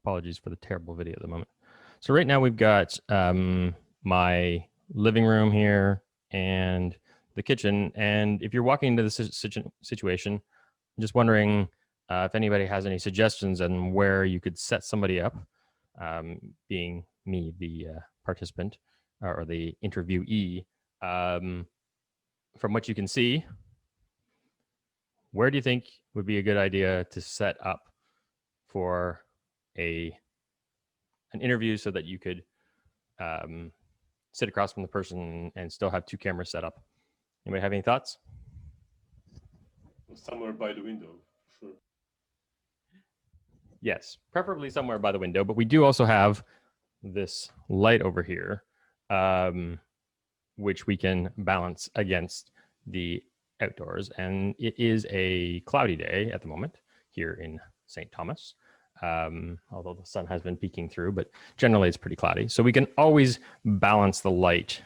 Apologies for the terrible video at the moment. So right now we've got my living room here and the kitchen. And if you're walking into this situation, I'm just wondering if anybody has any suggestions on where you could set somebody up, being me, the participant or the interviewee. From what you can see, where do you think would be a good idea to set up for an interview so that you could sit across from the person and still have two cameras set up? Anybody have any thoughts? Somewhere by the window, sure. Yes, preferably somewhere by the window, but we do also have this light over here, which we can balance against the outdoors. And it is a cloudy day at the moment here in St. Thomas, although the sun has been peeking through, but generally it's pretty cloudy. So we can always balance the light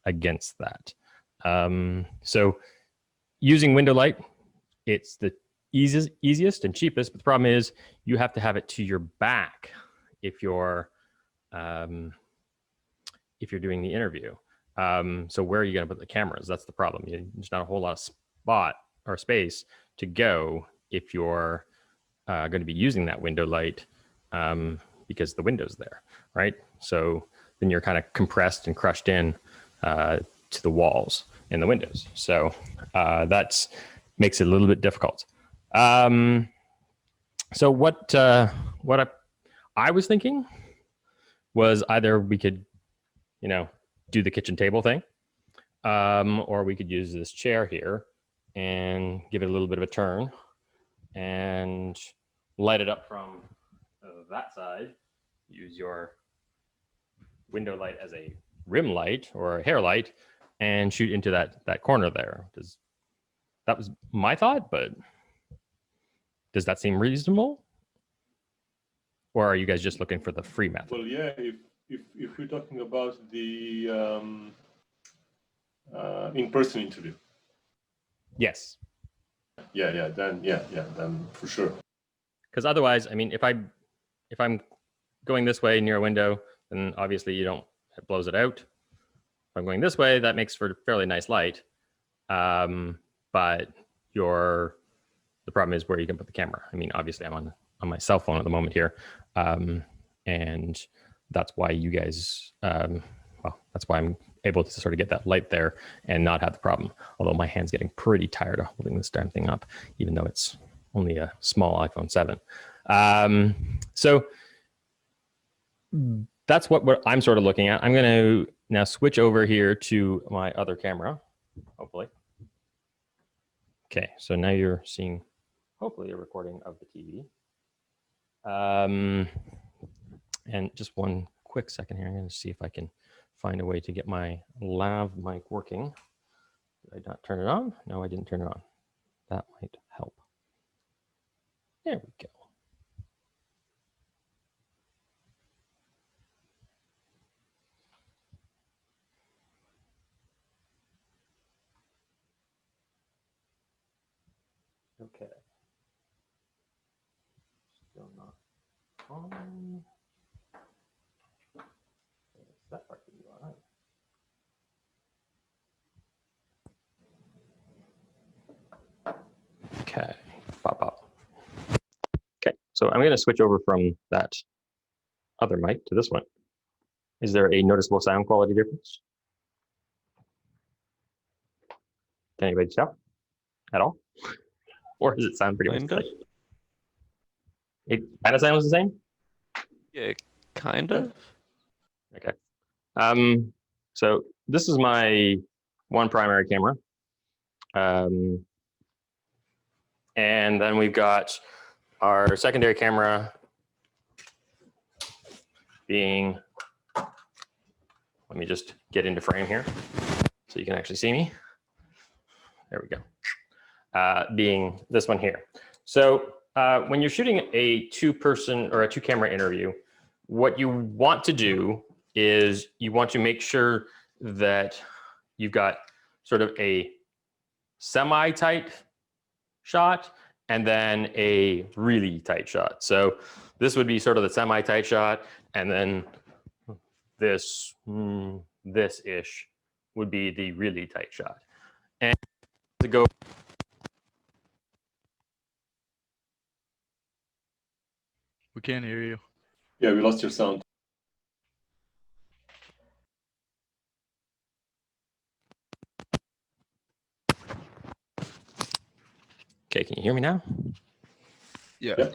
against that. So using window light, it's the easiest and cheapest, but the problem is you have to have it to your back if you're doing the interview. So where are you going to put the cameras? That's the problem. There's not a whole lot of spot or space to go if you're going to be using that window light because the window's there, right? So then you're kind of compressed and crushed in to the walls and the windows. So that makes it a little bit difficult. So what I was thinking was either we could, do the kitchen table thing, or we could use this chair here and give it a little bit of a turn and light it up from that side. Use your window light as a rim light or a hair light and shoot into that corner there. That was my thought, but does that seem reasonable? Or are you guys just looking for the free method? Well, yeah, if we're talking about the in-person interview. Yes. Yeah, then for sure. Because otherwise, I mean, if I'm going this way near a window, then obviously it blows it out. If I'm going this way, that makes for fairly nice light. But the problem is where you can put the camera. I mean, obviously I'm on my cell phone at the moment here. And that's why you guys, that's why I'm able to sort of get that light there and not have the problem. Although my hand's getting pretty tired of holding this damn thing up, even though it's only a small iPhone 7. So that's what I'm sort of looking at. I'm going to now switch over here to my other camera, hopefully. Okay, so now you're seeing, hopefully, a recording of the TV. And just one quick second here. I'm going to see if I can find a way to get my lav mic working. Did I not turn it on? No, I didn't turn it on. That might help. There we go. Okay. Still not on. That part can be all right. Okay, pop. Okay, so I'm going to switch over from that other mic to this one. Is there a noticeable sound quality difference? Can anybody tell at all? Or does it sound pretty much the same? It kind of sounds the same? Yeah, kind of. Okay. So this is my one primary camera. And then we've got our secondary camera being, let me just get into frame here so you can actually see me. There we go. Being this one here. So when you're shooting a two-person or a two-camera interview, what you want to do is you want to make sure that you've got sort of a semi-tight shot and then a really tight shot. So this would be sort of the semi-tight shot, and then this this-ish would be the really tight shot. And to go. We can't hear you. Yeah, we lost your sound. Okay, can you hear me now? Yeah. Yeah.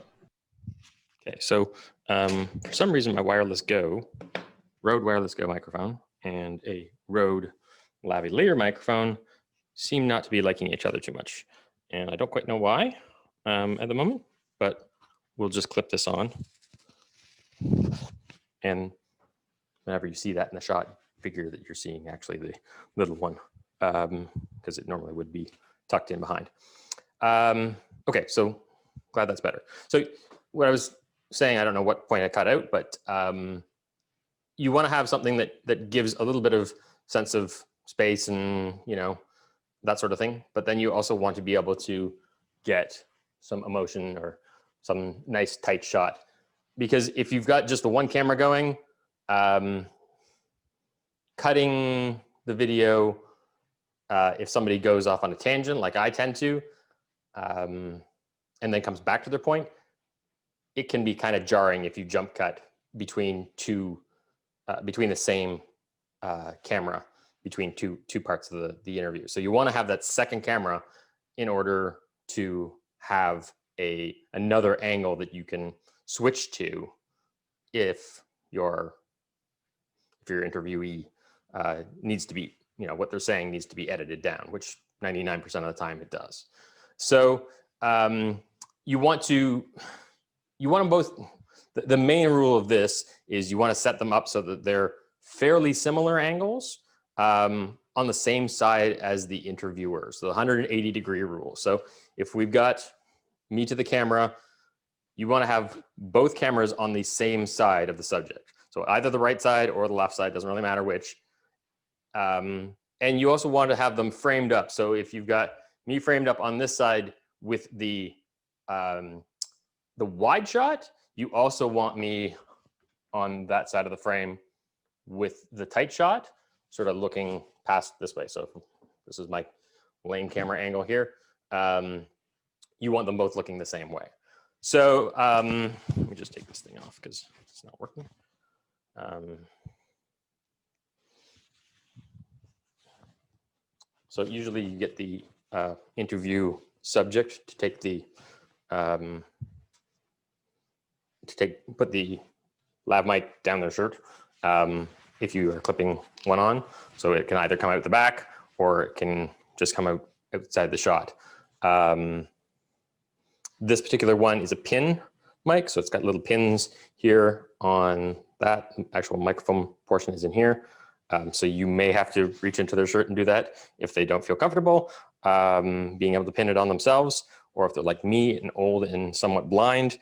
Okay, so for some reason, my Rode Wireless Go microphone and a Rode lavalier microphone seem not to be liking each other too much. And I don't quite know why at the moment, but we'll just clip this on. And whenever you see that in the shot, figure that you're seeing actually the little one, because it normally would be tucked in behind. Okay, so glad that's better. So what I was saying, I don't know what point I cut out, but you want to have something that gives a little bit of sense of space and, you know, that sort of thing. But then you also want to be able to get some emotion or some nice tight shot. Because if you've got just the one camera going, cutting the video, if somebody goes off on a tangent, like I tend to, and then comes back to their point, it can be kind of jarring if you jump cut between between the same camera, between two parts of the interview. So you want to have that second camera in order to have another angle that you can switch to if your interviewee needs to be, you know, what they're saying needs to be edited down, which 99% of the time it does. So you want them both. The main rule of this is you want to set them up so that they're fairly similar angles on the same side as the interviewer. So the 180-degree rule. So if we've got me to the camera, you want to have both cameras on the same side of the subject. So either the right side or the left side, doesn't really matter which. And you also want to have them framed up. So if you've got me framed up on this side with the wide shot, you also want me on that side of the frame with the tight shot, sort of looking past this way. So this is my lane camera angle here. You want them both looking the same way. So let me just take this thing off because it's not working. So usually you get the interview subject to take the put the lav mic down their shirt if you are clipping one on. So it can either come out the back or it can just come out outside the shot. This particular one is a pin mic, so it's got little pins here on that. Actual microphone portion is in here. So you may have to reach into their shirt and do that if they don't feel comfortable being able to pin it on themselves, or if they're like me and old and somewhat blind,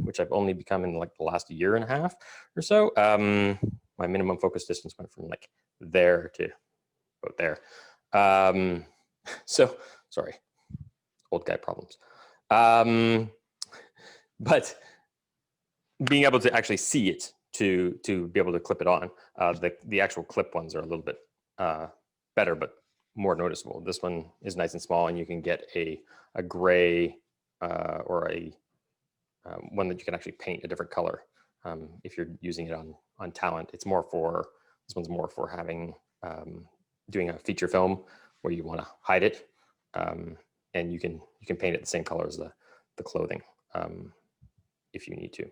which I've only become in like the last year and a half or so. My minimum focus distance went from like there to about there. So sorry, old guy problems. But being able to actually see it to be able to clip it on, the actual clip ones are a little bit better, but more noticeable. This one is nice and small, and you can get a gray or a one that you can actually paint a different color if you're using it on talent. It's more for, this one's more for having doing a feature film where you want to hide it, and you can paint it the same color as the clothing if you need to.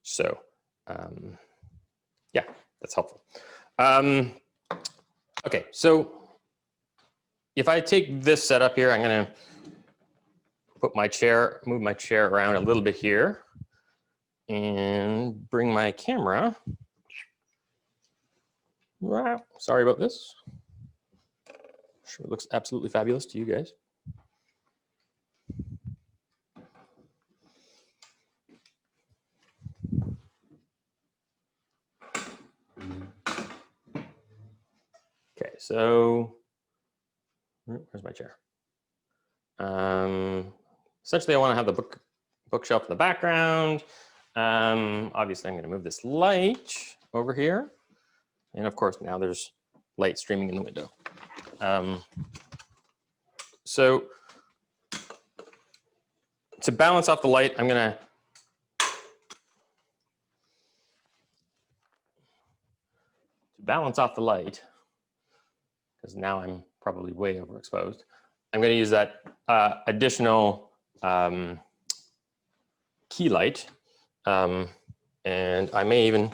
So yeah, that's helpful. Okay, so if I take this setup here, I'm going to put my chair, move my chair around a little bit here, and bring my camera. Wow, sorry about this. Sure, it looks absolutely fabulous to you guys. Okay, so where's my chair? Essentially, I want to have the book bookshelf in the background. Obviously, I'm going to move this light over here. And of course, now there's light streaming in the window. So to balance off the light, I'm going to balance off the light, because now I'm probably way overexposed. I'm going to use that additional key light, and I may even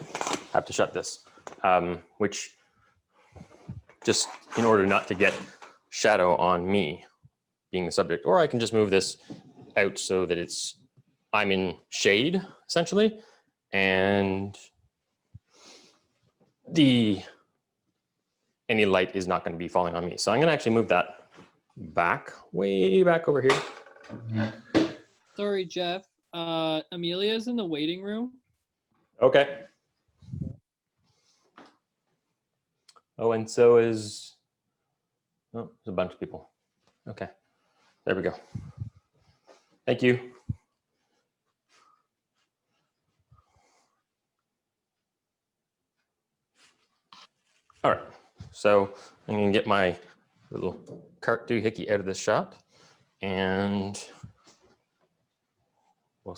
have to shut this, which just in order not to get shadow on me being the subject, or I can just move this out so that I'm in shade essentially, and any light is not going to be falling on me. So I'm going to actually move that way back over here. Sorry, Jeff. Amelia's in the waiting room. Okay. Oh, and so is, oh, there's a bunch of people. Okay, there we go. Thank you. All right, so I'm gonna get my little cart doohickey out of this shot, and we'll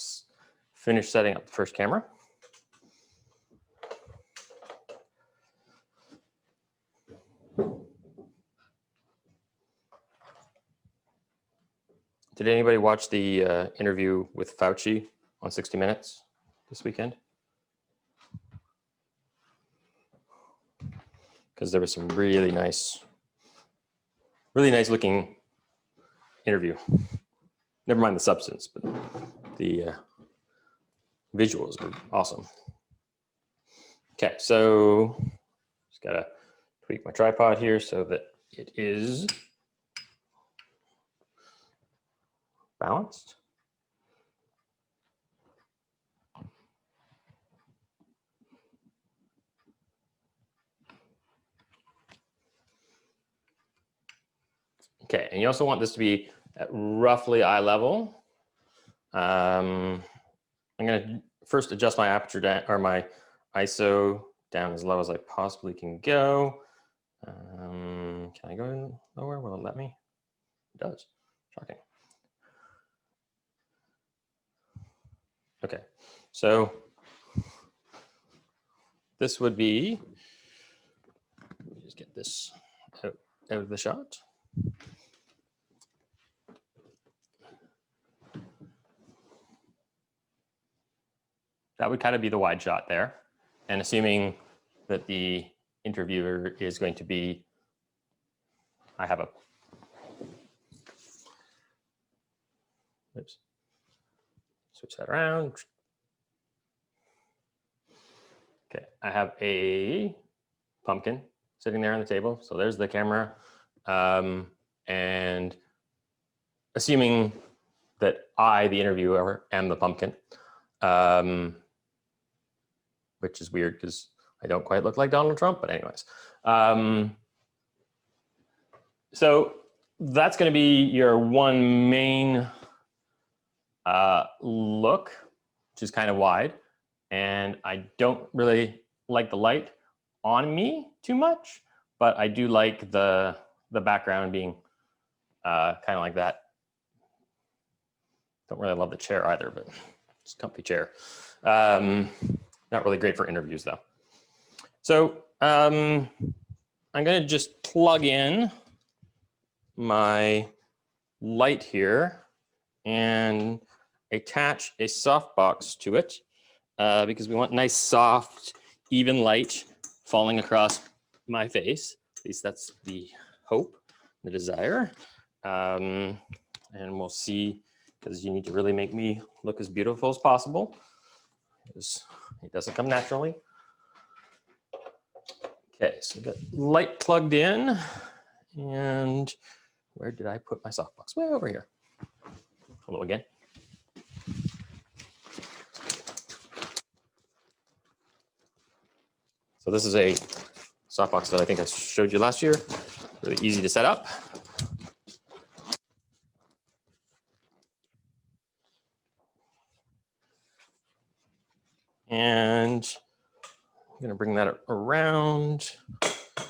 finish setting up the first camera. Did anybody watch the interview with Fauci on 60 Minutes this weekend? Because there was some really nice looking interview. Never mind the substance, but the visuals were awesome. Okay, so just gotta tweak my tripod here so that it is balanced. Okay, and you also want this to be at roughly eye level. I'm gonna first adjust my aperture down, or my ISO down as low as I possibly can go. Can I go lower? Will it let me? It does. Shocking. Okay, so this would be, let me just get this out of the shot. That would kind of be the wide shot there. And assuming that the interviewer is going to be, I have a, oops, switch that around. Okay, I have a pumpkin sitting there on the table. So there's the camera. And assuming that I, the interviewer, am the pumpkin, which is weird because I don't quite look like Donald Trump, but anyways. So that's going to be your one main look, which is kind of wide. And I don't really like the light on me too much, but I do like the background being kind of like that. Don't really love the chair either, but it's a comfy chair. Not really great for interviews though. So I'm going to just plug in my light here and attach a softbox to it because we want nice, soft, even light falling across my face. At least that's the hope, the desire. And we'll see, because you need to really make me look as beautiful as possible, because it doesn't come naturally. Okay, so we've got light plugged in, and where did I put my softbox? Way over here. Hello again. So this is a softbox that I think I showed you last year. Really easy to set up. I'm gonna bring that around. If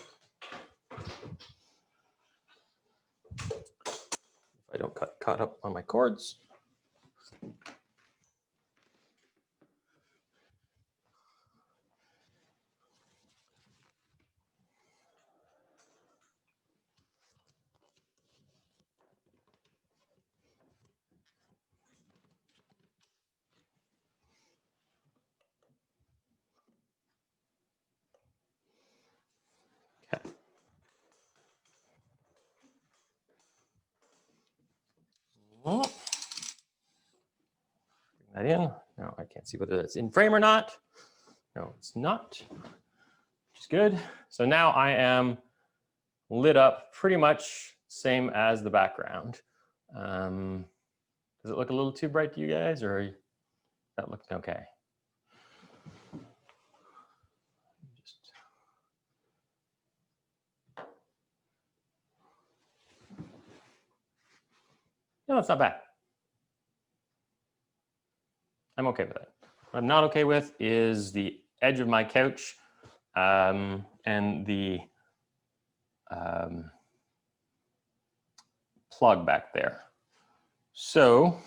I don't get caught up on my cords. Okay. Bring that in. No, I can't see whether it's in frame or not. No, it's not. Which is good. So now I am lit up pretty much same as the background. Does it look a little too bright to you guys, or is that looking okay? No, it's not bad. I'm okay with it. What I'm not okay with is the edge of my couch and the plug back there. So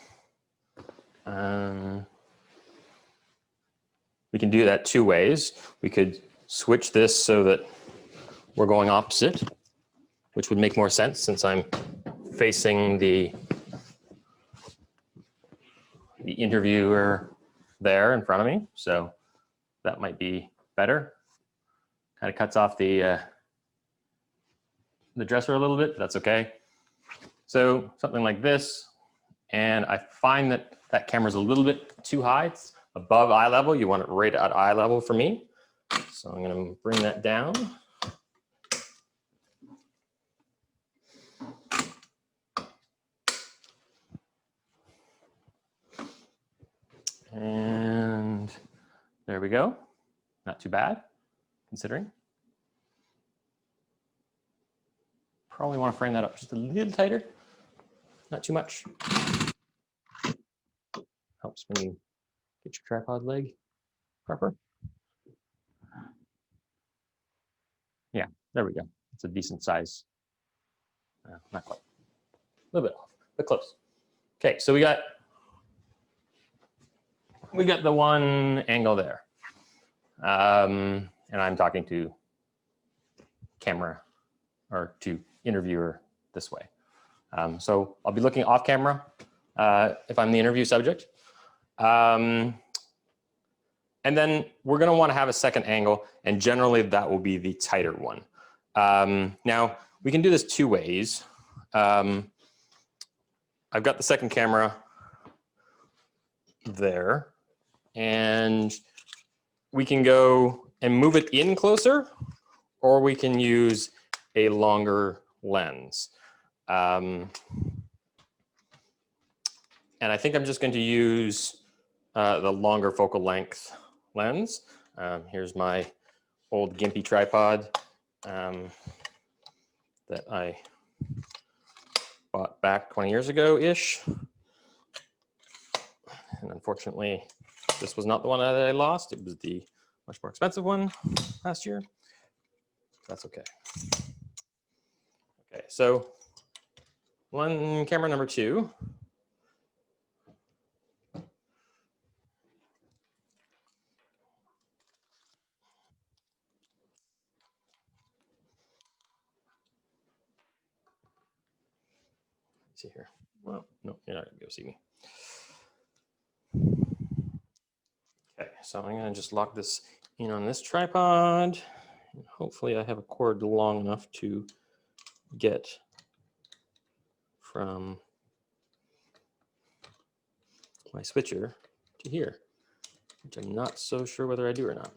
we can do that two ways. We could switch this so that we're going opposite, which would make more sense since I'm facing the interviewer there in front of me. So that might be better. Kind of cuts off the dresser a little bit, but that's okay. So something like this. And I find that that camera's a little bit too high. It's above eye level. You want it right at eye level for me. So I'm going to bring that down. And there we go. Not too bad, considering. Probably want to frame that up just a little tighter. Not too much. Helps when you get your tripod leg proper. Yeah, there we go. It's a decent size. Not quite. A little bit off, but close. Okay, so we got the one angle there. And I'm talking to camera or to interviewer this way. So I'll be looking off camera if I'm the interview subject. And then we're going to want to have a second angle, and generally that will be the tighter one. Now, we can do this two ways. I've got the second camera there, and we can go and move it in closer, or we can use a longer lens. And I think I'm just going to use the longer focal length lens. Here's my old gimpy tripod that I bought back 20 years ago-ish. And unfortunately, this was not the one that I lost. It was the much more expensive one last year. That's okay. Okay, so one camera number two. Let's see here. Well, no, you're not gonna be able to see me. Okay, so I'm gonna just lock this in on this tripod. Hopefully I have a cord long enough to get from my switcher to here, which I'm not so sure whether I do or not.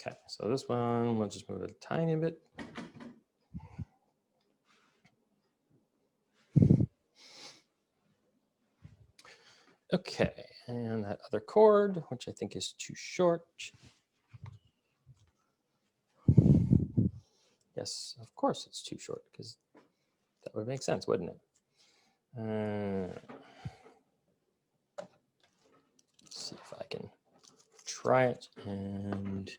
Okay, so this one, we'll just move it a tiny bit. Okay, and that other chord, which I think is too short. Yes, of course it's too short because that would make sense, wouldn't it? Let's see if I can try it and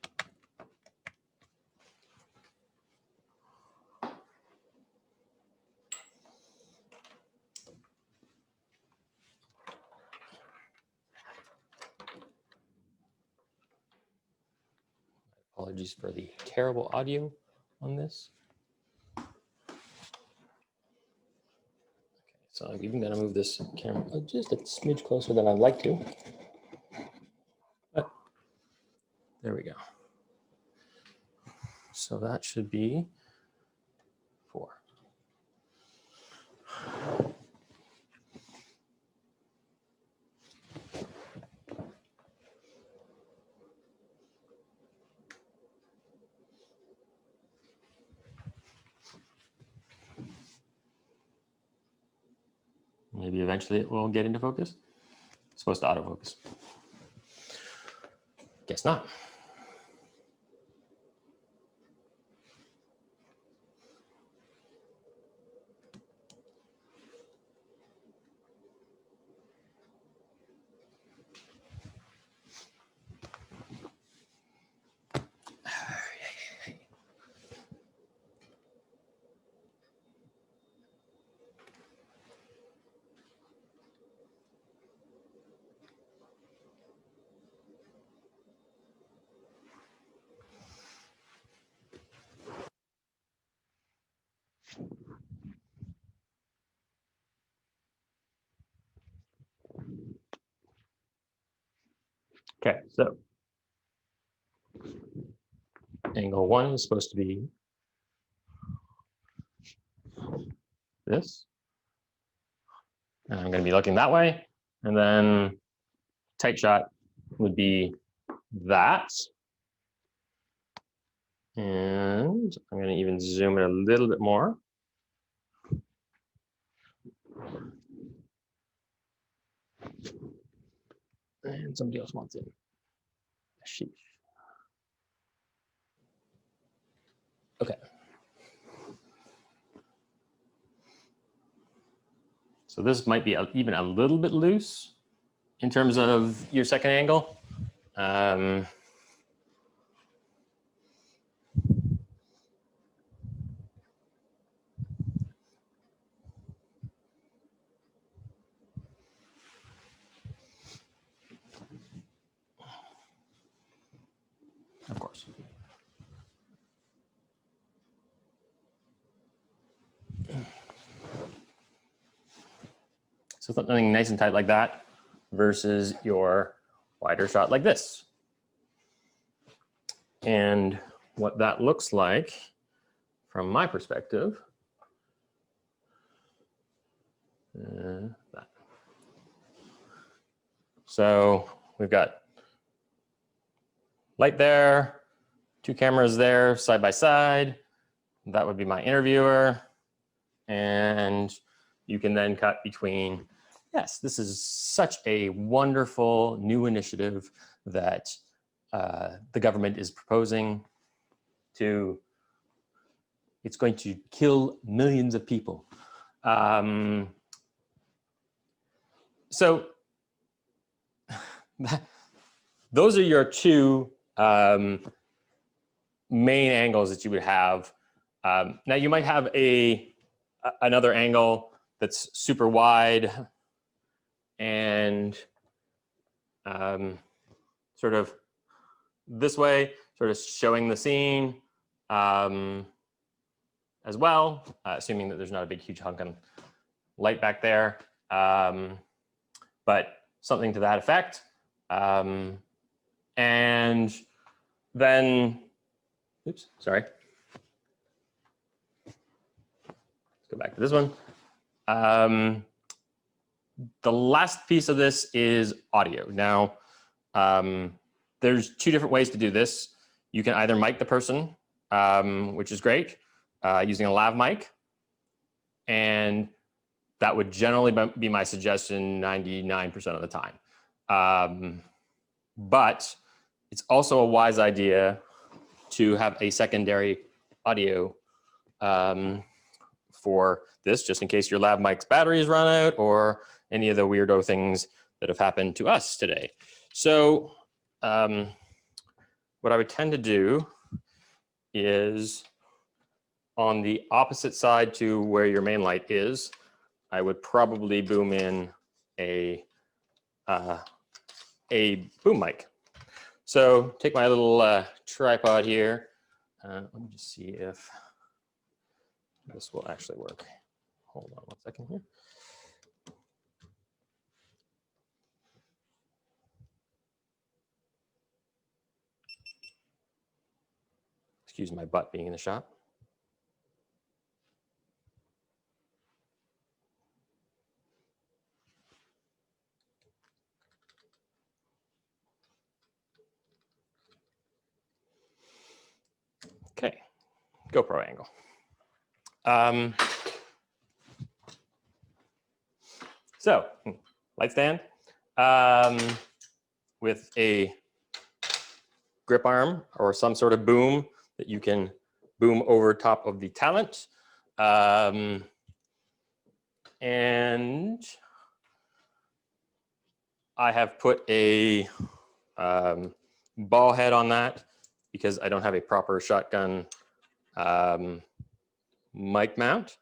apologies for the terrible audio on this. Okay, so I'm even gonna move this camera just a smidge closer than I'd like to. But there we go. So that should be 4. Maybe eventually it will get into focus. It's supposed to autofocus. Guess not. Okay, so angle 1 is supposed to be this. And I'm going to be looking that way. And then tight shot would be that. And I'm going to even zoom it a little bit more. And somebody else wants it. Sheesh. Okay. So this might be even a little bit loose in terms of your second angle. Of course. So something nice and tight like that versus your wider shot like this. And what that looks like from my perspective, that. So we've got light there, 2 cameras there side by side. That would be my interviewer. And you can then cut between, yes, this is such a wonderful new initiative that the government is proposing to, it's going to kill millions of people. So those are your 2 main angles that you would have. Now you might have another angle that's super wide and sort of this way, sort of showing the scene as well, assuming that there's not a big, huge hunk of light back there, but something to that effect. And then, oops, sorry. Let's go back to this one. The last piece of this is audio. Now, there's 2 different ways to do this. you can either mic the person, which is great, using a lav mic. And that would generally be my suggestion 99% of the time. But it's also a wise idea to have a secondary audio for this, just in case your lav mic's batteries run out or any of the weirdo things that have happened to us today. So what I would tend to do is on the opposite side to where your main light is, I would probably boom in a boom mic. So take my little tripod here. Let me just see if this will actually work. Hold on 1 second here. Excuse my butt being in the shop. Okay, GoPro angle. So, light stand with a grip arm or some sort of boom that you can boom over top of the talent. And I have put a ball head on that because I don't have a proper shotgun mic mount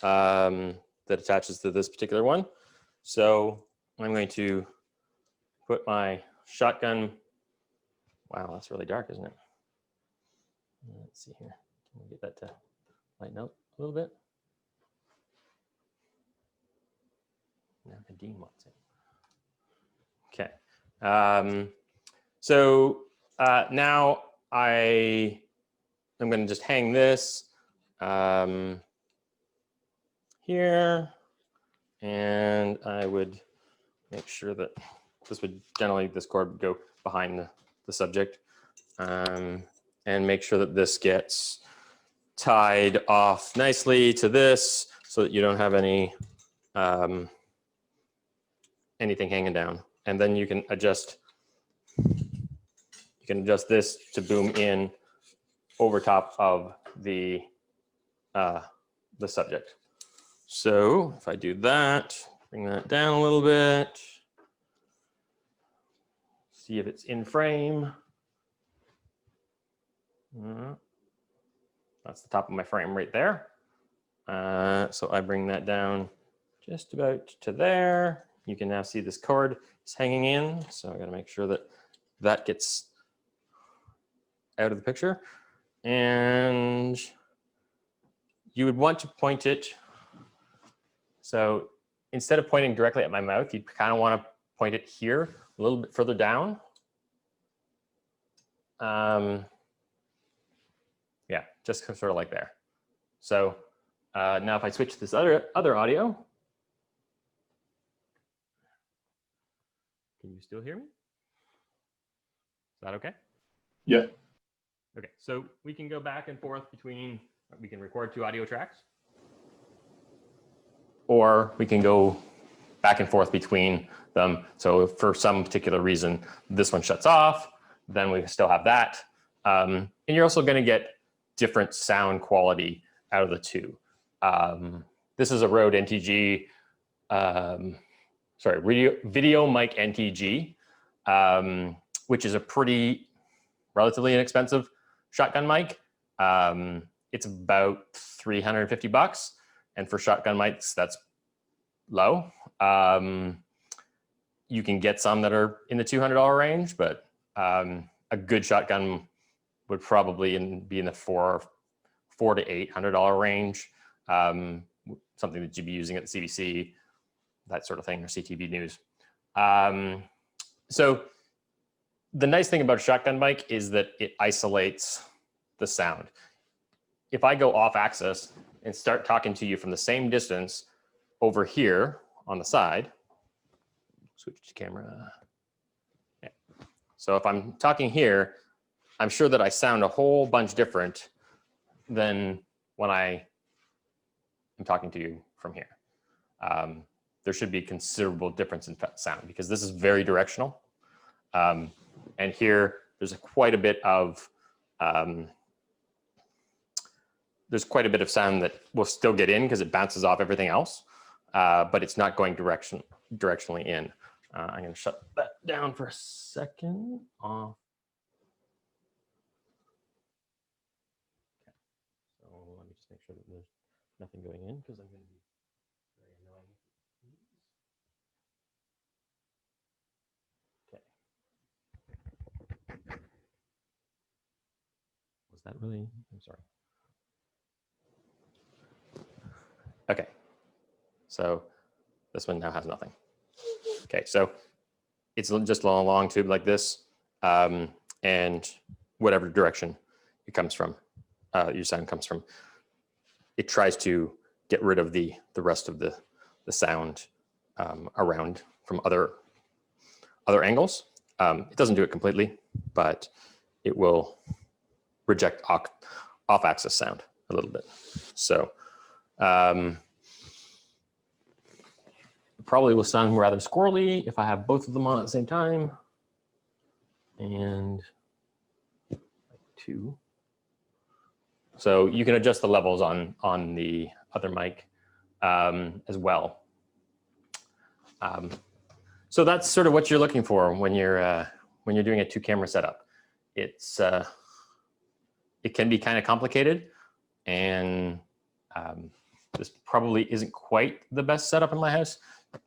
that attaches to this particular one. So I'm going to put my shotgun. Wow, that's really dark, isn't it? Let's see here. Can we get that to lighten up a little bit? Now Nadine wants it. Okay. So now I'm going to just hang this here, and I would make sure that this cord would go behind the subject, and make sure that this gets tied off nicely to this so that you don't have any anything hanging down. And then you can adjust this to boom in over top of the subject. So if I do that, bring that down a little bit, see if it's in frame. That's the top of my frame right there. So I bring that down just about to there. You can now see this cord is hanging in. So I got to make sure that that gets out of the picture. And you would want to point it. So instead of pointing directly at my mouth, you kind of want to point it here a little bit further down. Yeah, just sort of like there. So now if I switch to this other audio, can you still hear me? Is that okay? Yeah. Okay, so we can go back and forth between, we can record 2 audio tracks, or we can go back and forth between them. So if for some particular reason, this one shuts off, then we still have that. And you're also going to get different sound quality out of the 2. This is a Rode NTG, video mic NTG, which is a pretty relatively inexpensive shotgun mic. It's about $350, and for shotgun mics, that's low. You can get some that are in the $200 range, but a good shotgun would probably be in the $400 to $800 range. Something that you'd be using at the CBC, that sort of thing, or CTV News. So the nice thing about a shotgun mic is that it isolates the sound. If I go off axis and start talking to you from the same distance over here on the side, switch to camera. Yeah. So if I'm talking here, I'm sure that I sound a whole bunch different than when I am talking to you from here. There should be considerable difference in sound because this is very directional. And here there's quite a bit of sound that will still get in because it bounces off everything else, but it's not going directionally in. I'm going to shut that down for a second. So let me just make sure that there's nothing going in because I'm going to be very annoying. Okay. Was that really? I'm sorry. Okay. So this one now has nothing. Okay, so it's just a long tube like this, and whatever direction it comes from, your sound comes from, it tries to get rid of the rest of the sound around from other angles. It doesn't do it completely, but it will reject off-axis sound a little bit. So probably will sound rather squirrely if I have both of them on at the same time. And like 2. So you can adjust the levels on the other mic as well. So that's sort of what you're looking for when you're doing a 2-camera setup. It's it can be kind of complicated, and this probably isn't quite the best setup in my house.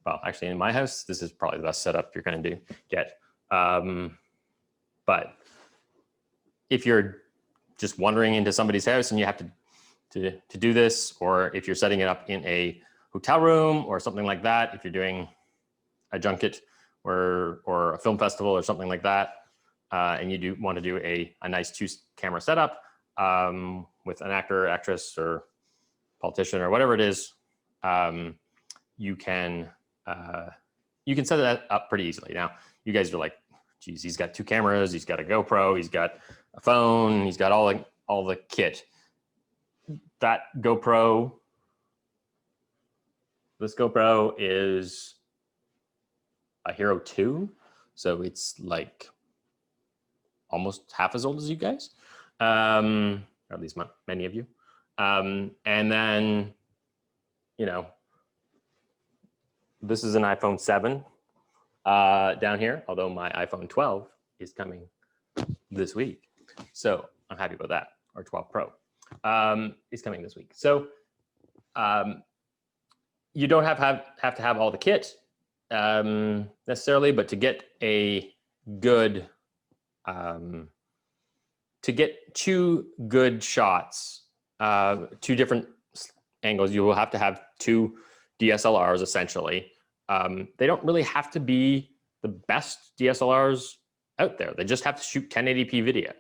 Well, actually, in my house, this is probably the best setup you're going to get. But if you're just wandering into somebody's house and you have to do this, or if you're setting it up in a hotel room or something like that, if you're doing a junket or a film festival or something like that, and you want to do a nice 2-camera setup with an actor, actress, or politician or whatever it is, you can set that up pretty easily. Now, you guys are like, geez, he's got 2 cameras, he's got a GoPro, he's got a phone, he's got all the kit. That GoPro, this GoPro is a Hero 2, so it's like almost half as old as you guys, or at least many of you. And then, you know, this is an iPhone 7 down here, although my iPhone 12 is coming this week. So I'm happy about that, or 12 Pro is coming this week. So you don't have to have all the kit necessarily, but to get a good, to get 2 good shots, 2 different angles, you will have to have 2 DSLRs essentially. They don't really have to be the best DSLRs out there. They just have to shoot 1080p video,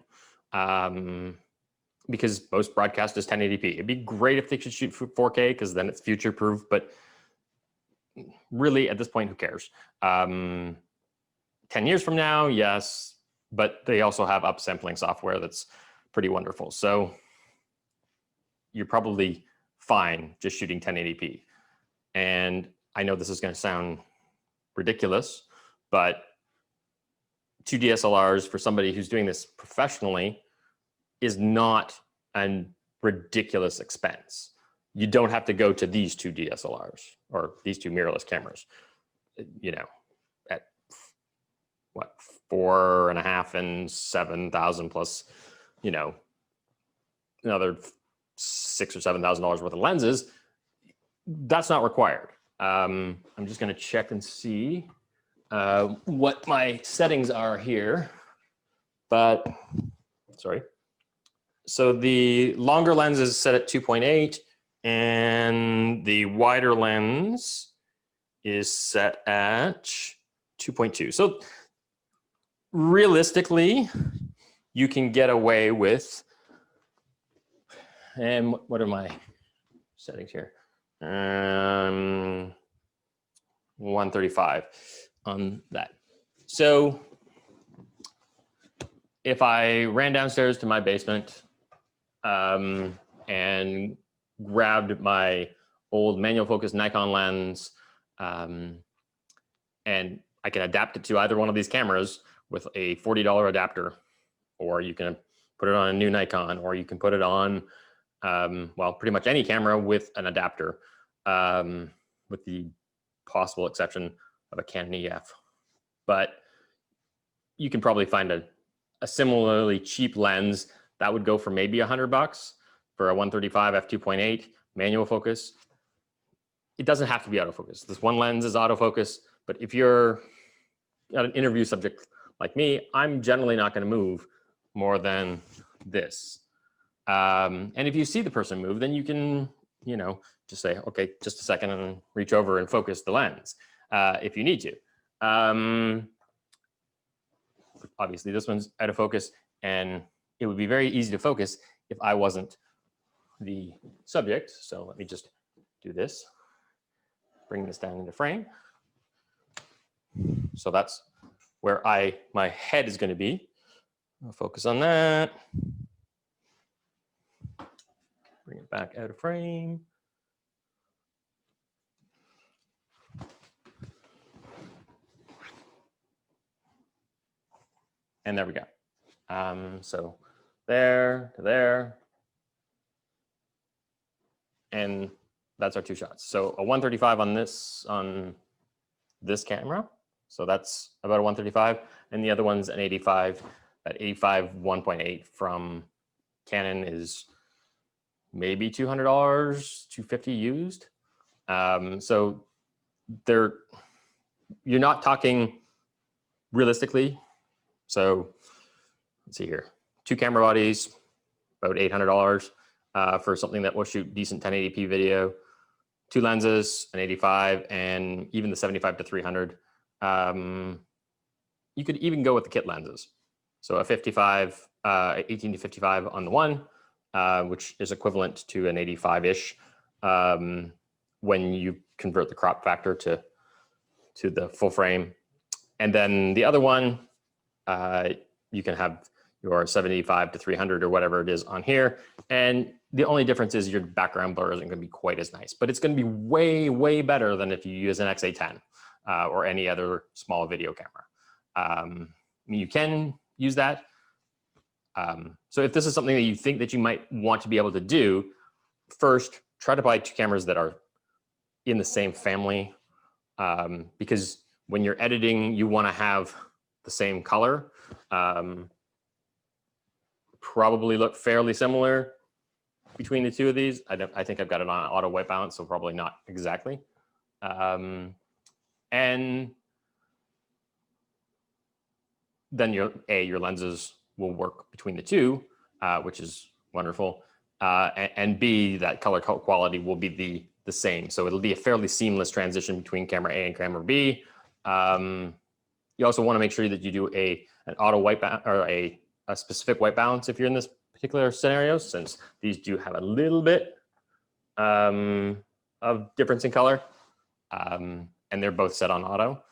because most broadcast is 1080p. It'd be great if they could shoot 4K because then it's future proof, but really at this point, who cares? 10 years from now, yes, but they also have upsampling software that's pretty wonderful. So you're probably fine just shooting 1080p. And I know this is going to sound ridiculous, but 2 DSLRs for somebody who's doing this professionally is not a ridiculous expense. You don't have to go to these 2 DSLRs or these 2 mirrorless cameras, you know, at what, 4.5 and 7,000 plus, you know, another $6,000 or $7,000 worth of lenses. That's not required. I'm just going to check and see what my settings are here, but sorry. So the longer lens is set at 2.8 and the wider lens is set at 2.2. So realistically, you can get away with, and what are my settings here? 135 on that. So if I ran downstairs to my basement and grabbed my old manual focus Nikon lens, and I can adapt it to either one of these cameras with a $40 adapter, or you can put it on a new Nikon, or you can put it on, well, pretty much any camera with an adapter, with the possible exception of a Canon EF. But you can probably find a similarly cheap lens that would go for maybe $100 for a 135 f2.8 manual focus. It doesn't have to be autofocus. This one lens is autofocus, but if you're an interview subject like me, I'm generally not going to move more than this. And if you see the person move, then you can, you know, just say, okay, just a second, and reach over and focus the lens if you need to. Obviously, this one's out of focus, and it would be very easy to focus if I wasn't the subject. So let me just do this, bring this down into frame. So that's where my head is going to be. I'll focus on that. Bring it back out of frame. And there we go. So there to there. And that's our two shots. So a 135 on this camera. So that's about a 135. And the other one's an 85. That 85 1.8 from Canon is maybe $200, $250 used. So you're not talking realistically. So let's see here, 2 camera bodies, about $800 for something that will shoot decent 1080p video, 2 lenses, an 85, and even the 75 to 300. You could even go with the kit lenses. So a 55, 18 to 55 on the one, which is equivalent to an 85-ish when you convert the crop factor to the full frame. And then the other one, you can have your 75 to 300 or whatever it is on here. And the only difference is your background blur isn't going to be quite as nice, but it's going to be way, way better than if you use an XA10 or any other small video camera. You can use that. So if this is something that you think that you might want to be able to do, first, try to buy 2 cameras that are in the same family, because when you're editing, you want to have the same color, probably look fairly similar between the 2 of these. I think I've got it on auto white balance, so probably not exactly. And then your lenses will work between the 2, which is wonderful. And B, that color quality will be the same. So it'll be a fairly seamless transition between camera A and camera B. You also want to make sure that you do an auto white or a specific white balance if you're in this particular scenario, since these do have a little bit of difference in color, and they're both set on auto.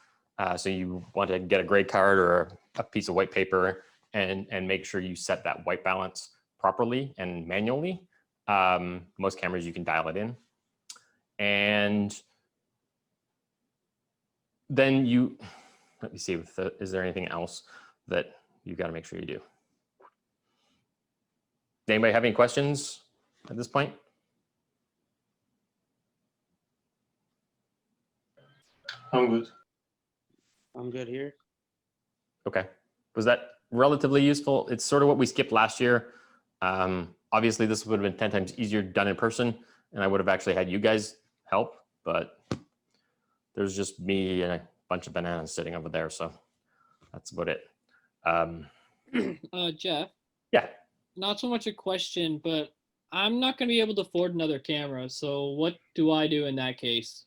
So you want to get a gray card or a piece of white paper and make sure you set that white balance properly and manually. Most cameras you can dial it in. And then let me see, is there anything else that you've got to make sure you do? Anybody have any questions at this point? I'm good. I'm good here. Okay. Was that relatively useful? It's sort of what we skipped last year. Obviously, this would have been 10 times easier done in person, and I would have actually had you guys help, but there's just me and a bunch of bananas sitting over there, so that's about it. Jeff, Yeah. not so much a question, but I'm not going to be able to afford another camera. So what do I do in that case?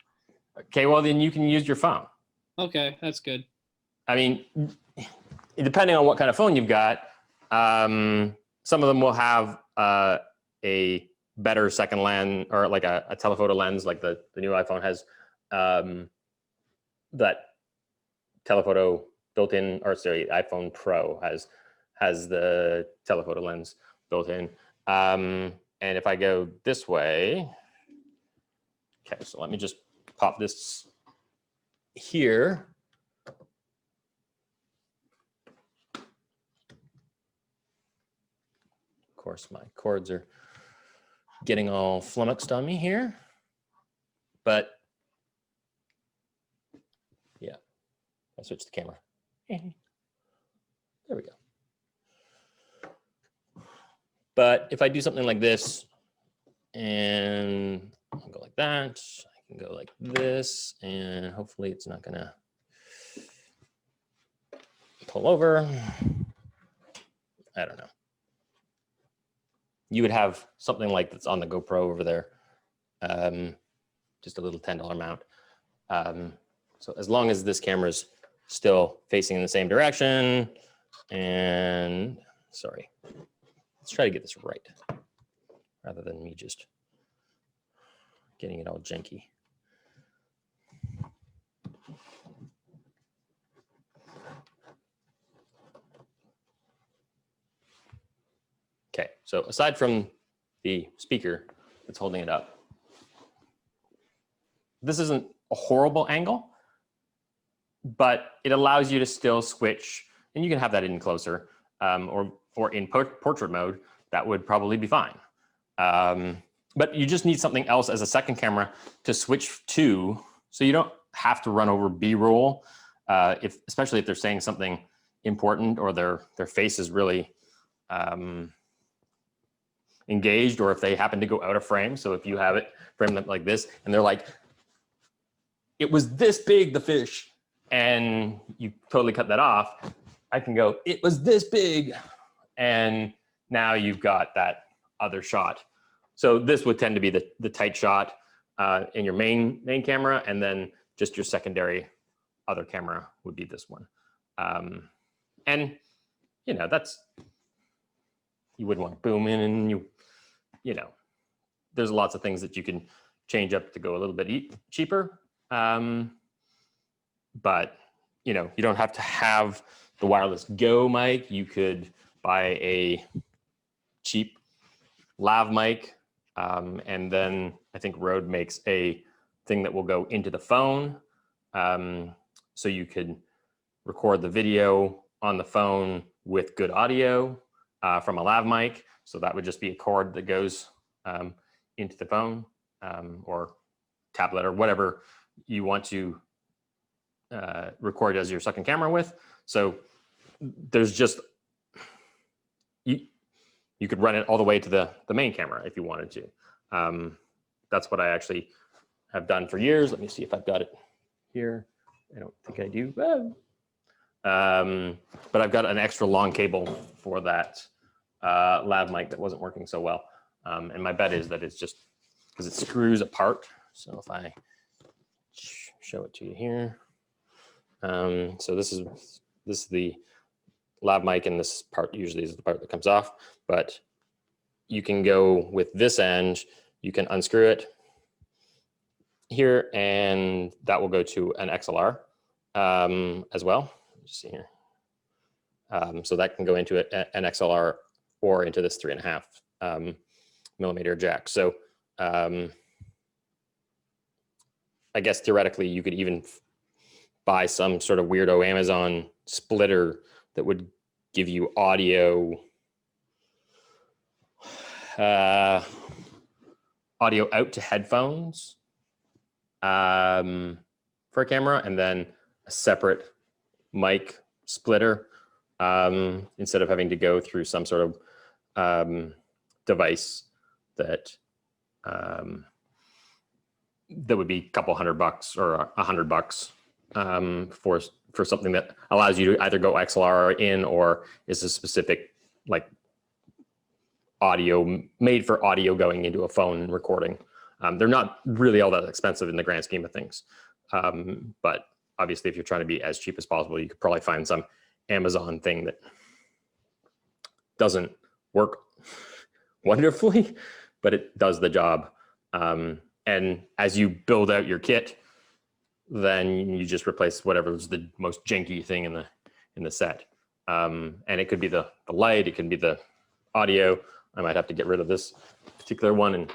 Okay, well, then you can use your phone. Okay, that's good. I mean, depending on what kind of phone you've got, some of them will have a better second lens, or like a telephoto lens, like the new iPhone has that telephoto built in, or sorry, iPhone Pro has has the telephoto lens built in. And if I go this way, okay, so let me just pop this here. Of course, my cords are getting all flummoxed on me here, but yeah, I switched the camera. There we go. But if I do something like this, and I'll go like that, I can go like this, and hopefully it's not gonna pull over. I don't know. You would have something like that's on the GoPro over there, just a little $10 mount. So as long as this camera's still facing in the same direction, and sorry, let's try to get this right rather than me just getting it all janky. Okay, so aside from the speaker that's holding it up, this isn't a horrible angle, but it allows you to still switch, and you can have that in closer, or in portrait mode, that would probably be fine. But you just need something else as a second camera to switch to, so you don't have to run over B-roll, especially if they're saying something important or their face is really engaged, or if they happen to go out of frame. So if you have it framed like this and they're like, it was this big, the fish, and you totally cut that off, I can go, it was this big, and now you've got that other shot. So this would tend to be the tight shot in your main camera, and then just your secondary other camera would be this one. And you know, you wouldn't want to boom in, and you know, there's lots of things that you can change up to go a little bit cheaper. But you know, you don't have to have the wireless Go mic. You could buy a cheap lav mic, and then I think Rode makes a thing that will go into the phone, so you could record the video on the phone with good audio from a lav mic. So that would just be a cord that goes into the phone or tablet or whatever you want to record as your second camera with. So there's just, you could run it all the way to the main camera if you wanted to. That's what I actually have done for years. Let me see if I've got it here. I don't think I do. But I've got an extra long cable for that lav mic that wasn't working so well. And my bet is that it's just because it screws apart. So if I show it to you here. So this is the lav mic, and this part usually is the part that comes off, but you can go with this end, you can unscrew it here, and that will go to an XLR as well. Just see here. So that can go into an XLR or into this 3.5 millimeter jack. So I guess theoretically you could even buy some sort of weirdo Amazon splitter that would give you audio out to headphones for a camera, and then a separate mic splitter instead of having to go through some sort of device that that would be a couple $100 or $100 for something that allows you to either go XLR in, or is a specific like audio made for audio going into a phone and recording. They're not really all that expensive in the grand scheme of things. But obviously if you're trying to be as cheap as possible, you could probably find some Amazon thing that doesn't work wonderfully, but it does the job. And as you build out your kit, then you just replace whatever's the most janky thing in the set. And it could be the light, it can be the audio. I might have to get rid of this particular one, and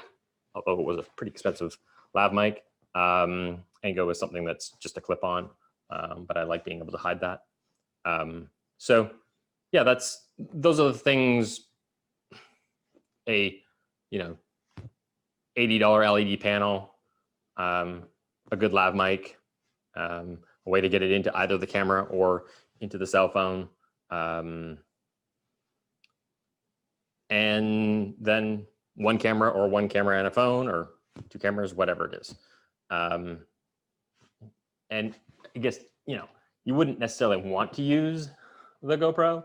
although it was a pretty expensive lav mic, and go with something that's just a clip-on. But I like being able to hide that. So yeah, those are the things. A $80 LED panel, a good lav mic, a way to get it into either the camera or into the cell phone, and then one camera and a phone, or two cameras, whatever it is. And I guess, you wouldn't necessarily want to use the GoPro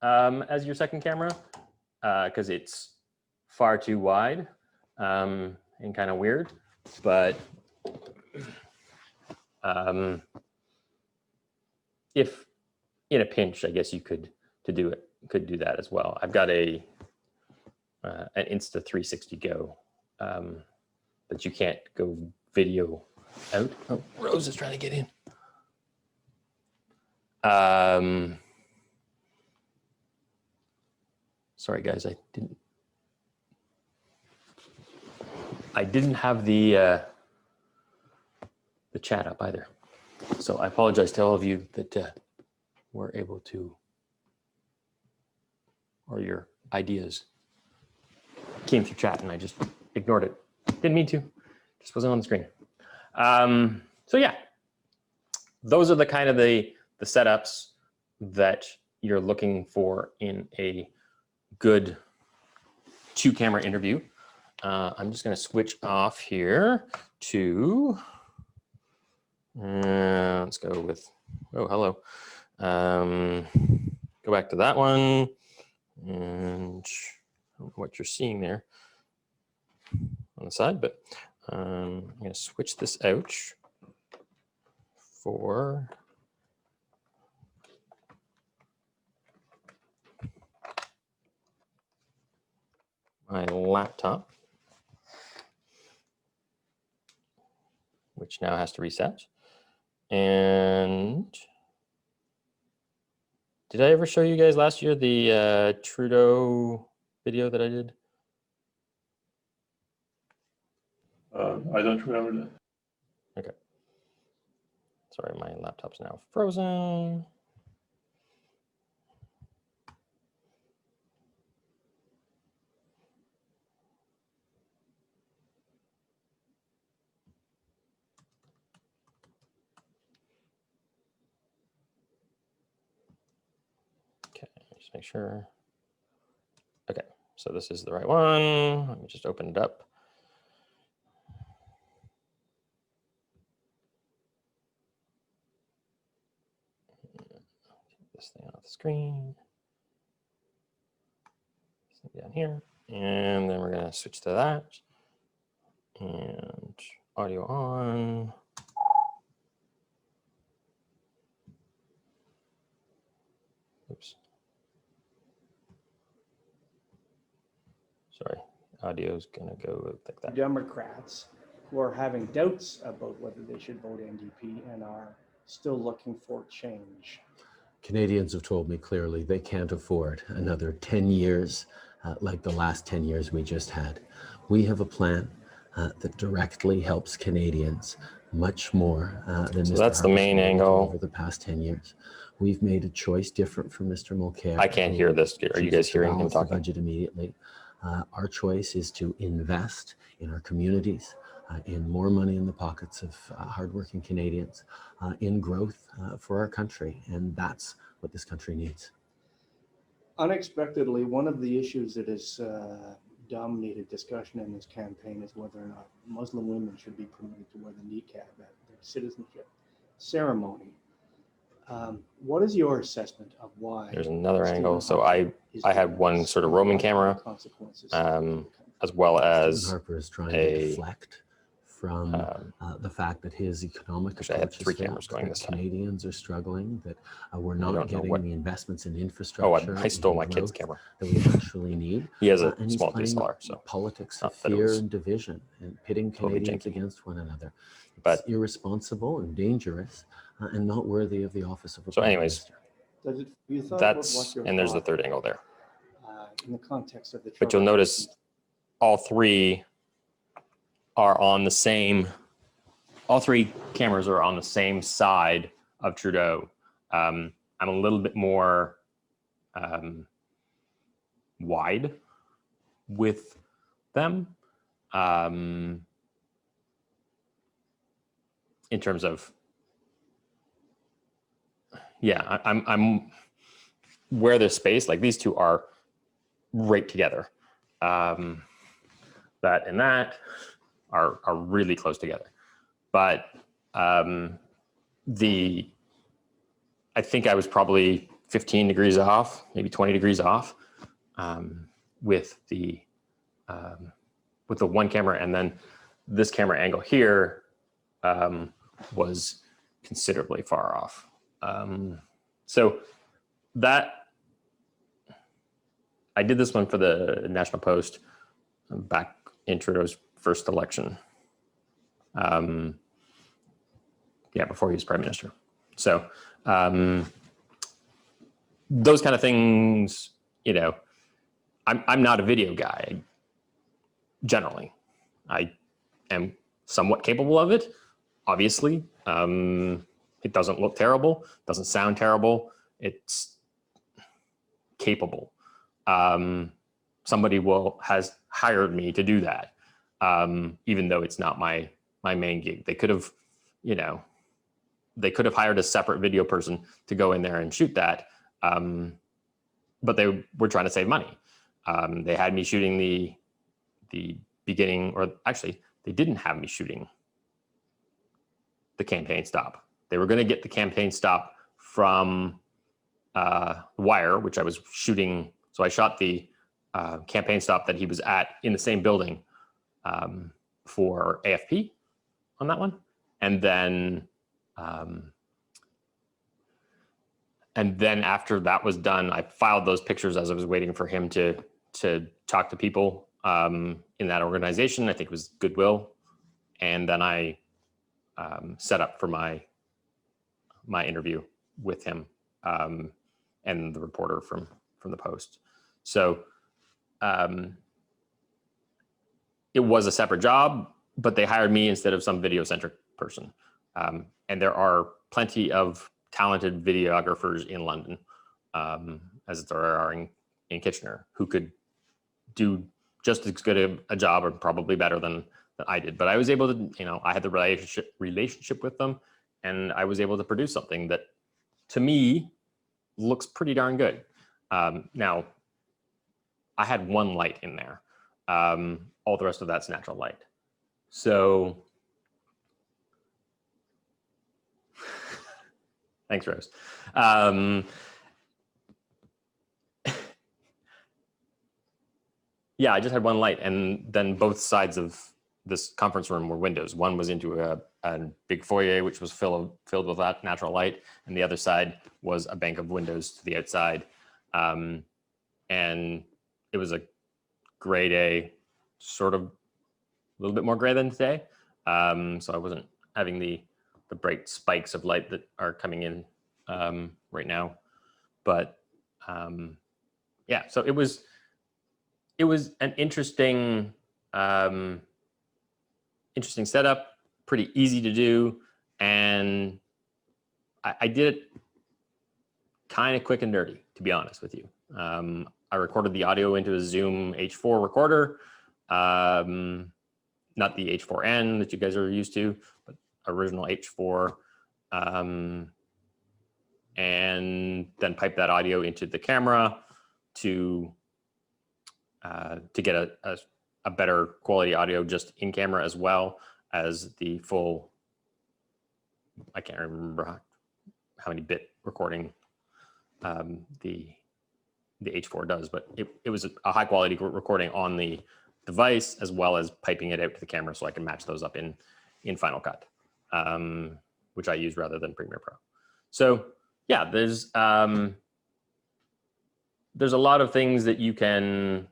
as your second camera because it's far too wide and kind of weird, but if in a pinch, I guess you could do that as well. I've got an Insta360 Go, but you can't go video out. Oh, Rose is trying to get in. Sorry guys, I didn't have the chat up either. So I apologize to all of you that were able to, or your ideas came through chat and I just ignored it. Didn't mean to, just wasn't on the screen. So yeah, those are the kind of the setups that you're looking for in a good 2-camera interview. I'm just going to switch off here to, let's go with, oh, hello. Go back to that one, and I don't know what you're seeing there on the side, but I'm going to switch this out for my laptop, which now has to reset. And did I ever show you guys last year the Trudeau video that I did? I don't remember that. Okay. Sorry, my laptop's now frozen. Okay, just make sure. Okay, so this is the right one. Let me just open it up. This thing off the screen. This thing down here. And then we're going to switch to that. And audio on. Oops. Sorry, audio's going to go like that. Democrats who are having doubts about whether they should vote NDP and are still looking for change. Canadians have told me clearly they can't afford another 10 years like the last 10 years we just had. We have a plan that directly helps Canadians much more than So Mr. that's the main angle. Over the past 10 years. We've made a choice different from Mr. Mulcair. I can't hear this. Are you guys hearing him talking? Budget immediately. Our choice is to invest in our communities, in more money in the pockets of hardworking Canadians, in growth for our country. And that's what this country needs. Unexpectedly, one of the issues that has dominated discussion in this campaign is whether or not Muslim women should be permitted to wear the niqab at their citizenship ceremony. What is your assessment of why? There's another angle. So I had one sort of Roman camera, as well as Stephen Harper is trying to deflect from the fact that his economic I had 3 cameras going this time. Canadians are struggling, that we're not getting the investments in infrastructure. Oh, I stole my kid's camera. That we actually need. He has a and he's small playing DSLR, so politics not of that it fear was and division and pitting totally Canadians janky. against one another. It's But irresponsible and dangerous and not worthy of the office of a so Prime anyways, Minister. Does it, you thought That's, what your and there's the thought, third angle there. in the context of the. But you'll notice all three are on the same, all three cameras are on the same side of Trudeau. I'm a little bit more wide with them in terms of, yeah, I'm where there's space, like these two are right together. That and that are really close together. But I think I was probably 15 degrees off, maybe 20 degrees off with the one camera, and then this camera angle here was considerably far off. So that, I did this one for the National Post back in Trudeau's first election. Yeah, before he was prime minister. So those kind of things, you know, I'm not a video guy generally. I am somewhat capable of it, obviously. It doesn't look terrible, doesn't sound terrible. It's capable. Somebody has hired me to do that, even though it's not my main gig. They could have, you know, they could have hired a separate video person to go in there and shoot that, but they were trying to save money. They had me shooting the beginning, or actually, they didn't have me shooting the campaign stop. They were going to get the campaign stop from Wire, which I was shooting. So I shot the campaign stop that he was at in the same building for AFP on that one. And then after that was done, I filed those pictures as I was waiting for him to talk to people in that organization. I think it was Goodwill. And then I set up for my interview with him and the reporter from the Post. So it was a separate job, but they hired me instead of some video-centric person. And there are plenty of talented videographers in London, as there are in Kitchener, who could do just as good a job, or probably better than I did. But I was able to, you know, I had the relationship with them, and I was able to produce something that, to me, looks pretty darn good. Now, I had one light in there. All the rest of that's natural light. So, thanks, Rose. Yeah, I just had one light, and then both sides of this conference room were windows. One was into a big foyer, which was filled with that natural light, and the other side was a bank of windows to the outside. And it was a gray day, sort of a little bit more gray than today. So I wasn't having the bright spikes of light that are coming in right now. But yeah, so it was an interesting setup, pretty easy to do, and I did it kind of quick and dirty, to be honest with you. I recorded the audio into a Zoom H4 recorder, not the H4n that you guys are used to, but original H4, and then pipe that audio into the camera to get a better quality audio just in camera, as well as the full, I can't remember how many bit recording the H4 does, but it was a high quality recording on the device, as well as piping it out to the camera so I can match those up in Final Cut, which I use rather than Premiere Pro. So yeah, there's a lot of things that you can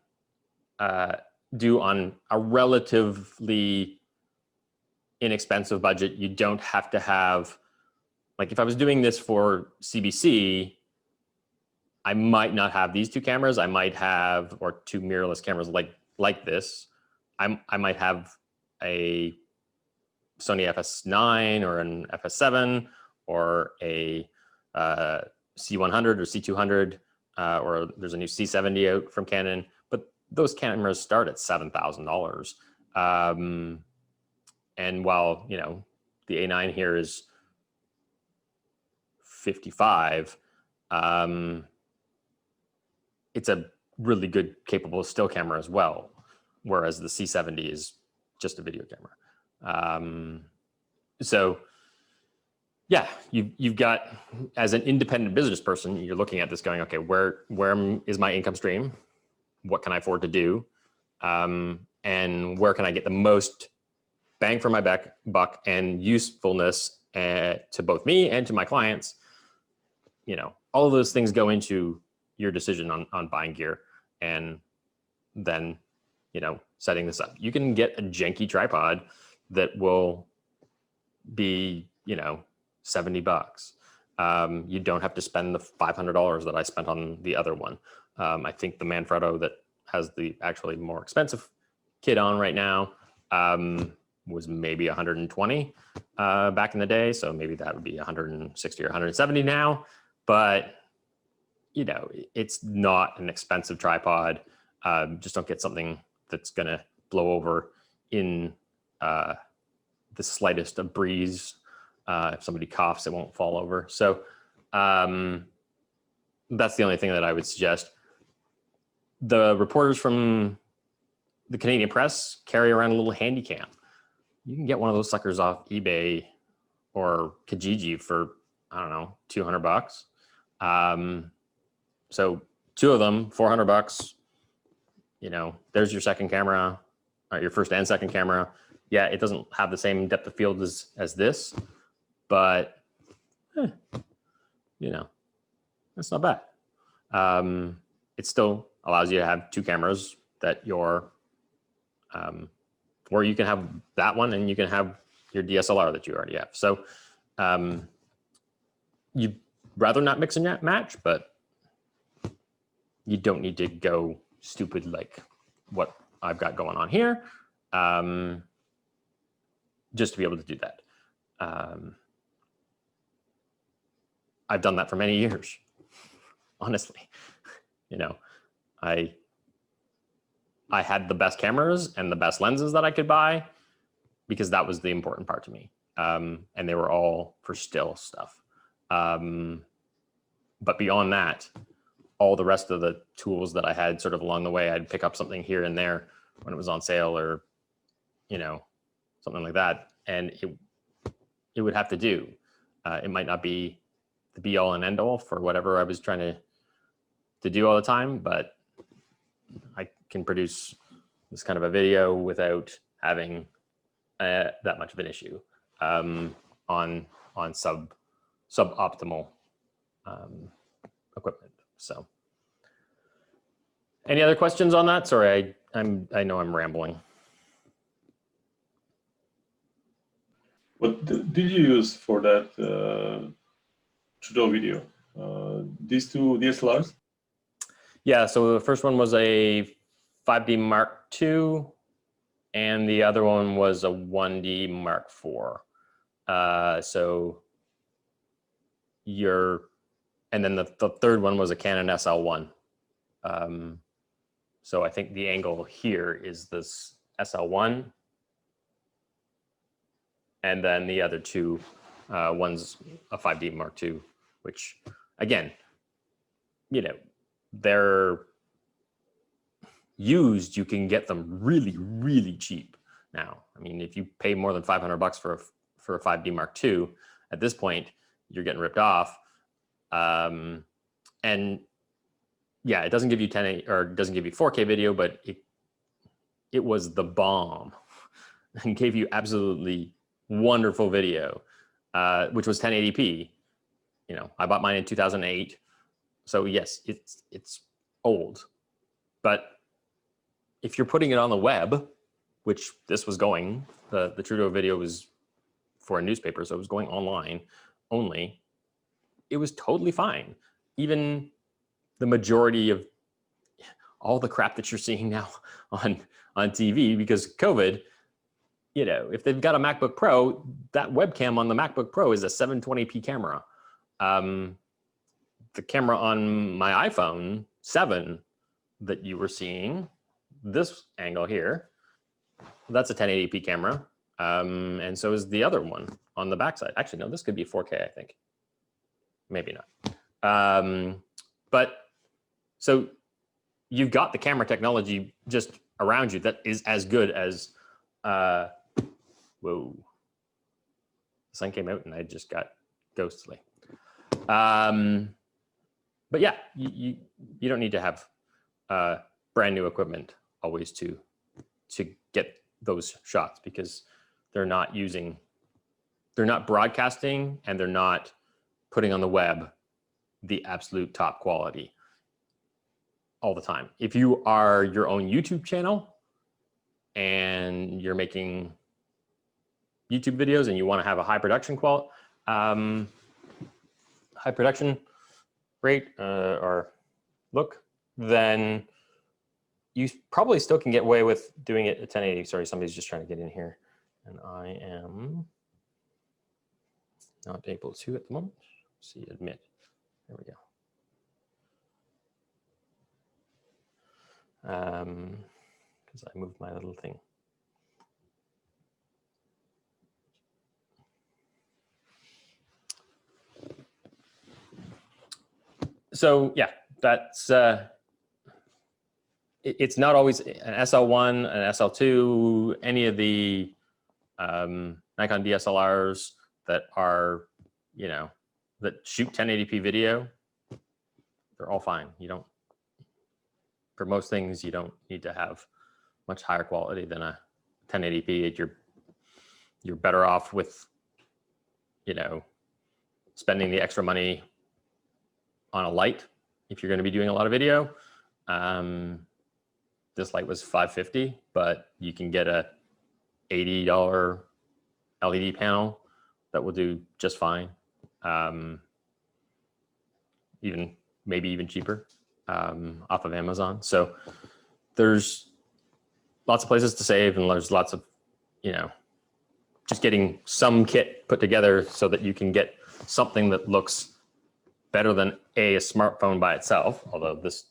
do on a relatively inexpensive budget. You don't have to have, like, if I was doing this for CBC, I might not have these two cameras. I might have, or two mirrorless cameras like this. I might have a Sony FS9 or an FS7 or a C100 or C200, or there's a new C70 out from Canon, but those cameras start at $7,000. And while, you know, the A9 here is 55, it's a really good, capable still camera as well, whereas the C70 is just a video camera. So yeah, you've got, as an independent business person, you're looking at this going, okay, where is my income stream? What can I afford to do? And where can I get the most bang for my buck and usefulness to both me and to my clients? You know, all of those things go into your decision on buying gear, and then, you know, setting this up. You can get a janky tripod that will be, you know, $70. You don't have to spend the $500 that I spent on the other one. I think the Manfrotto that has the actually more expensive kit on right now was maybe 120 back in the day. So maybe that would be 160 or 170 now. But, you know, it's not an expensive tripod. Just don't get something that's going to blow over in the slightest of breeze. If somebody coughs, it won't fall over. So that's the only thing that I would suggest. The reporters from the Canadian Press carry around a little handy cam. You can get one of those suckers off eBay or Kijiji for, I don't know, $200. So two of them, $400. You know, there's your second camera, your first and second camera. Yeah, it doesn't have the same depth of field as this, but you know, that's not bad. It still allows you to have two cameras that you're, where you can have that one and you can have your DSLR that you already have. So you'd rather not mix and match, but you don't need to go stupid like what I've got going on here, just to be able to do that. I've done that for many years, honestly. You know, I had the best cameras and the best lenses that I could buy because that was the important part to me. And they were all for still stuff. But beyond that, all the rest of the tools that I had sort of along the way, I'd pick up something here and there when it was on sale or, you know, something like that. And it would have to do. It might not be the be all and end all for whatever I was trying to do all the time, but I can produce this kind of a video without having that much of an issue on suboptimal equipment. So, any other questions on that? Sorry, I know I'm rambling. What did you use for that Trudeau video? These two DSLRs? Yeah, so the first one was a 5D Mark II, and the other one was a 1D Mark IV. So and then the third one was a Canon SL1. So I think the angle here is this SL1. And then the other two, one's a 5D Mark II, which again, you know, they're used, you can get them really, really cheap now. I mean, if you pay more than $500 for a 5D Mark II, at this point, you're getting ripped off. And yeah, it doesn't give you 10 or it doesn't give you 4K video, but it was the bomb and gave you absolutely wonderful video, which was 1080p. You know, I bought mine in 2008. So yes, it's old, but if you're putting it on the web, which this was going, the Trudeau video was for a newspaper, so it was going online only, it was totally fine. Even the majority of all the crap that you're seeing now on TV because of COVID. You know, if they've got a MacBook Pro, that webcam on the MacBook Pro is a 720p camera. The camera on my iPhone 7 that you were seeing, this angle here, that's a 1080p camera. And so is the other one on the backside. Actually, no, this could be 4K, I think. Maybe not. But so you've got the camera technology just around you that is as good as, whoa, the sun came out and I just got ghostly. But yeah, you don't need to have brand new equipment always to get those shots because they're not broadcasting and they're not putting on the web the absolute top quality all the time. If you are your own YouTube channel and you're making YouTube videos and you want to have a high production rate or look, then you probably still can get away with doing it at 1080. Sorry, somebody's just trying to get in here and I am not able to at the moment. See, admit. There we go. Because I moved my little thing. So yeah, that's it's not always an SL1, an SL2, any of the Nikon DSLRs that are, you know, that shoot 1080p video. They're all fine. You don't, for most things, you don't need to have much higher quality than a 1080p. You're better off with, you know, spending the extra money on a light if you're going to be doing a lot of video. This light was $550, but you can get a $80 LED panel that will do just fine. Maybe even cheaper off of Amazon. So there's lots of places to save, and there's lots of, you know, just getting some kit put together so that you can get something that looks better than a smartphone by itself, although this,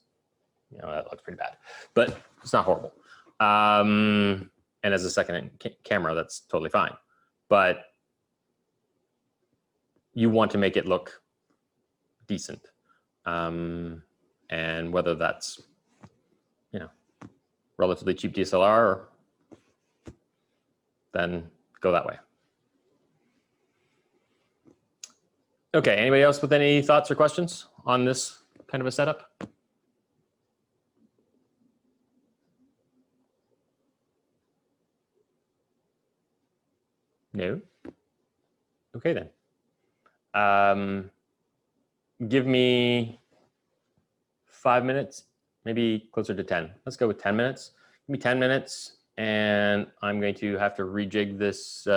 you know, that looks pretty bad, but it's not horrible. And as a second camera, that's totally fine. But you want to make it look decent. And whether that's, you know, relatively cheap DSLR, then go that way. Okay, anybody else with any thoughts or questions on this kind of a setup? No? Okay then. Give me 5 minutes, maybe closer to 10. Let's go with 10 minutes. Give me 10 minutes and I'm going to have to rejig this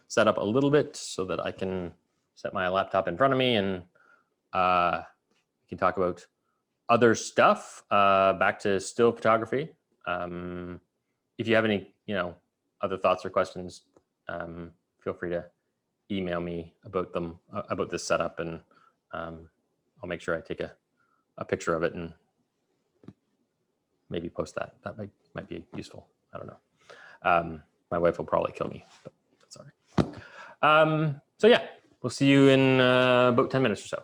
setup a little bit so that I can set my laptop in front of me and we can talk about other stuff, back to still photography. If you have any, you know, other thoughts or questions, feel free to email me about them, about this setup, and I'll make sure I take a picture of it and maybe post that. That might be useful. I don't know. My wife will probably kill me, but that's all right. So yeah, we'll see you in about 10 minutes or so.